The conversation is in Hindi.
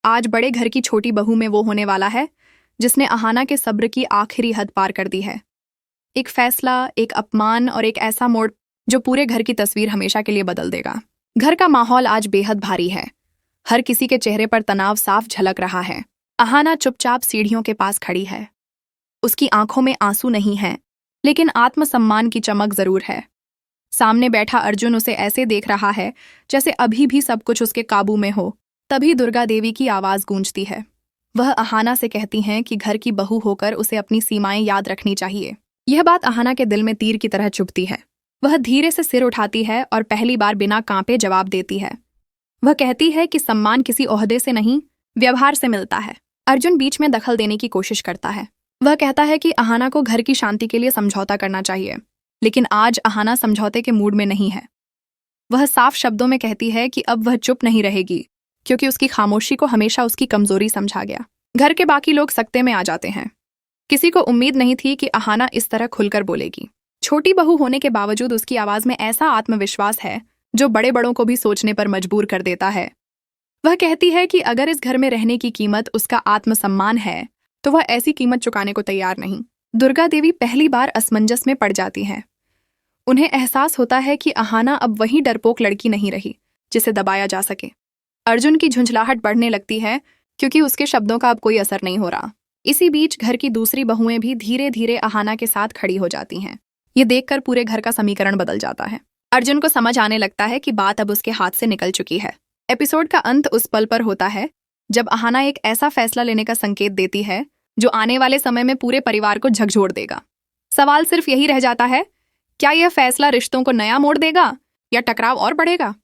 आज बड़े घर की छोटी बहू में वो होने वाला है जिसने अहाना के सब्र की आखिरी हद पार कर दी है। एक फैसला, एक अपमान और एक ऐसा मोड़ जो पूरे घर की तस्वीर हमेशा के लिए बदल देगा। घर का माहौल आज बेहद भारी है। हर किसी के चेहरे पर तनाव साफ झलक रहा है। अहाना चुपचाप सीढ़ियों के पास खड़ी है। उसकी आंखों में आंसू नहीं है, लेकिन आत्मसम्मान की चमक जरूर है। सामने बैठा अर्जुन उसे ऐसे देख रहा है जैसे अभी भी सब कुछ उसके काबू में हो। तभी दुर्गा देवी की आवाज गूंजती है। वह अहाना से कहती हैं कि घर की बहू होकर उसे अपनी सीमाएं याद रखनी चाहिए। यह बात अहाना के दिल में तीर की तरह चुभती है। वह धीरे से सिर उठाती है और पहली बार बिना कांपे जवाब देती है। वह कहती है कि सम्मान किसी ओहदे से नहीं, व्यवहार से मिलता है। अर्जुन बीच में दखल देने की कोशिश करता है। वह कहता है कि अहाना को घर की शांति के लिए समझौता करना चाहिए, लेकिन आज अहाना समझौते के मूड में नहीं है। वह साफ शब्दों में कहती है कि अब वह चुप नहीं रहेगी, क्योंकि उसकी खामोशी को हमेशा उसकी कमजोरी समझा गया। घर के बाकी लोग सकते में आ जाते हैं। किसी को उम्मीद नहीं थी कि अहाना इस तरह खुलकर बोलेगी। छोटी बहू होने के बावजूद उसकी आवाज में ऐसा आत्मविश्वास है जो बड़े बड़ों को भी सोचने पर मजबूर कर देता है। वह कहती है कि अगर इस घर में रहने की कीमत उसका आत्मसम्मान है, तो वह ऐसी कीमत चुकाने को तैयार नहीं। दुर्गा देवी पहली बार असमंजस में पड़ जाती हैं। उन्हें एहसास होता है कि अहाना अब वही डरपोक लड़की नहीं रही जिसे दबाया जा सके। अर्जुन की झुंझलाहट बढ़ने लगती है क्योंकि उसके शब्दों का अब कोई असर नहीं हो रहा। इसी बीच घर की दूसरी बहुएं भी धीरे धीरे अहाना के साथ खड़ी हो जाती हैं। ये देखकर पूरे घर का समीकरण बदल जाता है। अर्जुन को समझ आने लगता है कि बात अब उसके हाथ से निकल चुकी है। एपिसोड का अंत उस पल पर होता है जब अहाना एक ऐसा फैसला लेने का संकेत देती है जो आने वाले समय में पूरे परिवार को झकझोर देगा। सवाल सिर्फ यही रह जाता है, क्या यह फैसला रिश्तों को नया मोड़ देगा या टकराव और बढ़ेगा?